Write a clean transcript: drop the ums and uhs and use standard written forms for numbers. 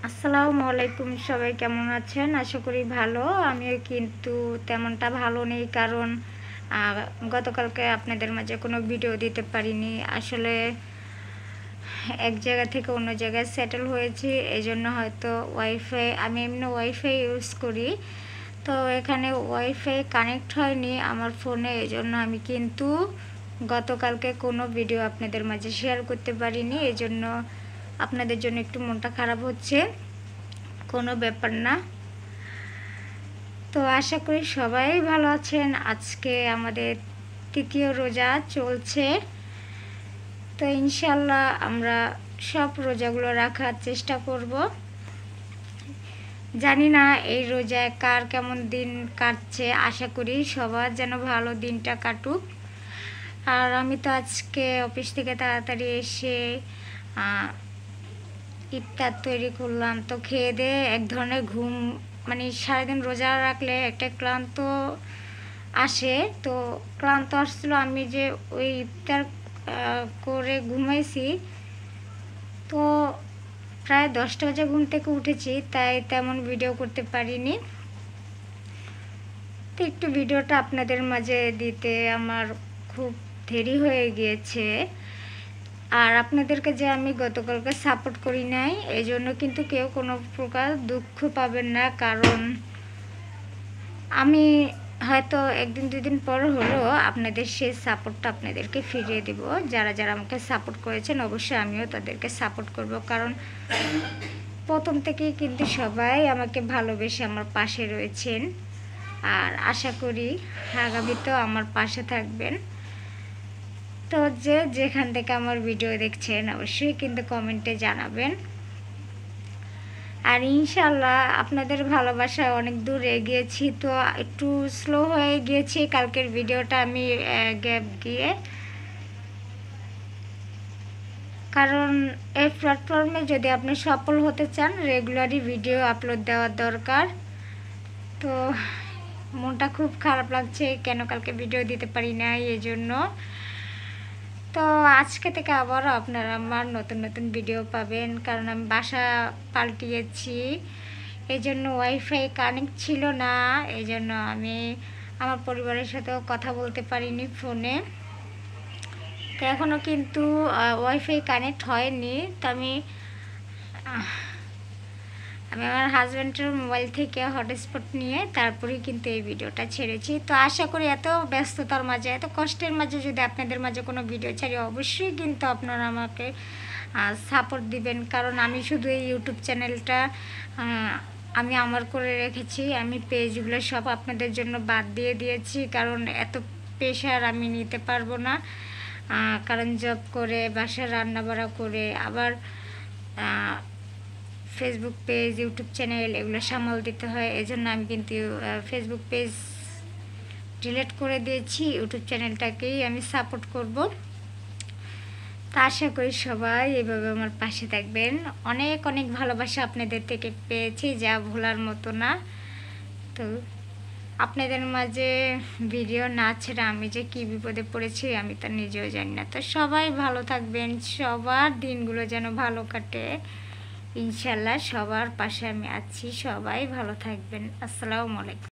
আসসালামু আলাইকুম, সবাই কেমন আছেন? আশা করি ভালো। আমিও কিন্তু তেমনটা ভালো নেই, কারণ গতকালকে আপনাদের মাঝে কোনো ভিডিও দিতে পারিনি। আসলে এক জায়গা থেকে অন্য জায়গায় সেটেল হয়েছি, এই জন্য হয়তো ওয়াইফাই, আমি এমনি ওয়াইফাই ইউজ করি, তো এখানে ওয়াইফাই কানেক্ট হয়নি আমার ফোনে, এই জন্য আমি কিন্তু গতকালকে কোনো ভিডিও আপনাদের মাঝে শেয়ার করতে পারিনি। এই জন্য আপনাদের জন্য একটু মনটা খারাপ হচ্ছে, কোনো ব্যাপার না। তো আশা করি সবাই ভালো আছেন। আজকে আমাদের তৃতীয় রোজা চলছে, তো ইনশাল্লাহ আমরা সব রোজাগুলো রাখার চেষ্টা করব। জানি না এই রোজায় কার কেমন দিন কাটছে, আশা করি সবার যেন ভালো দিনটা কাটুক। আর আমি তো আজকে অফিস থেকে তাড়াতাড়ি এসে ইফতার তৈরি করলাম, তো খেয়ে দিয়ে এক ধরনের ঘুম, মানে সারাদিন রোজা রাখলে একটা ক্লান্ত আসে, তো ক্লান্ত আসছিল। আমি যে ওই ইফতার করে ঘুমাইছি, তো প্রায় 10টা বাজে ঘুম থেকে উঠেছি, তাই তেমন ভিডিও করতে পারিনি। তো একটু ভিডিওটা আপনাদের মাঝে দিতে আমার খুব দেরি হয়ে গিয়েছে। আর আপনাদেরকে যে আমি গতকালকে সাপোর্ট করি নাই, এই জন্য কিন্তু কেউ কোনো প্রকার দুঃখ পাবেন না, কারণ আমি হয়তো একদিন দুদিন পর হলেও আপনাদের সেই সাপোর্টটা আপনাদেরকে ফিরিয়ে দেব। যারা যারা আমাকে সাপোর্ট করেছেন, অবশ্যই আমিও তাদেরকে সাপোর্ট করব, কারণ প্রথম থেকেই কিন্তু সবাই আমাকে ভালোবেসে আমার পাশে রয়েছেন। আর আশা করি আগামীতেও আমার পাশে থাকবেন। তো যেখান থেকে আমার ভিডিও দেখছেন, অবশ্যই কিন্তু কমেন্টে জানাবেন। আর ইনশাল্লাহ আপনাদের ভালোবাসায় অনেক দূর এগিয়েছি, তো একটু স্লো হয়ে গিয়েছি কালকের ভিডিওটা আমি গ্যাপ দিয়ে, কারণ এই প্ল্যাটফর্মে যদি আপনি সফল হতে চান, রেগুলারই ভিডিও আপলোড দেওয়ার দরকার। তো মনটা খুব খারাপ লাগছে কেন কালকে ভিডিও দিতে পারি না, এই জন্য। তো আজকে থেকে আবারও আপনারা আমার নতুন নতুন ভিডিও পাবেন, কারণ আমি বাসা পাল্টিয়েছি, এই জন্য ওয়াইফাই কানেক্ট ছিল না, এই জন্য আমি আমার পরিবারের সাথেও কথা বলতে পারিনি ফোনে। তো এখনও কিন্তু ওয়াইফাই কানেক্ট হয়নি, তো আমি আমার হাজব্যান্ডের মোবাইল থেকে হটস্পট নিয়ে তারপরেই কিন্তু এই ভিডিওটা ছেড়েছি। তো আশা করি এত ব্যস্ততার মাঝে, এত কষ্টের মাঝে যদি আপনাদের মাঝে কোনো ভিডিও ছাড়ি, অবশ্যই কিন্তু আপনারা আমাকে সাপোর্ট দিবেন, কারণ আমি শুধু এই ইউটিউব চ্যানেলটা আমি আমার করে রেখেছি, আমি পেজগুলো সব আপনাদের জন্য বাদ দিয়ে দিয়েছি, কারণ এত প্রেশার আমি নিতে পারবো না, কারণ জব করে, বাসায় রান্নাবাড়া করে, আবার ফেসবুক পেজ, ইউটিউব চ্যানেল এগুলো সামাল দিতে হয়। এজন্য আমি কিন্তু ফেসবুক পেজ ডিলিট করে দিয়েছি, ইউটিউব চ্যানেলটাকেই আমি সাপোর্ট করব। তা আশা করি সবাই এভাবে আমার পাশে থাকবেন। অনেক অনেক ভালোবাসা আপনাদের থেকে পেয়েছি, যা ভোলার মতো না। তো আপনাদের মাঝে ভিডিও না ছেড়ে আমি যে কী বিপদে পড়েছি আমি তা নিজেও জানি না। তো সবাই ভালো থাকবেন, সবার দিনগুলো যেন ভালো কাটে ইনশাল্লাহ। সবার পাশে আমি আছি, সবাই ভালো থাকবেন। আসসালামু আলাইকুম।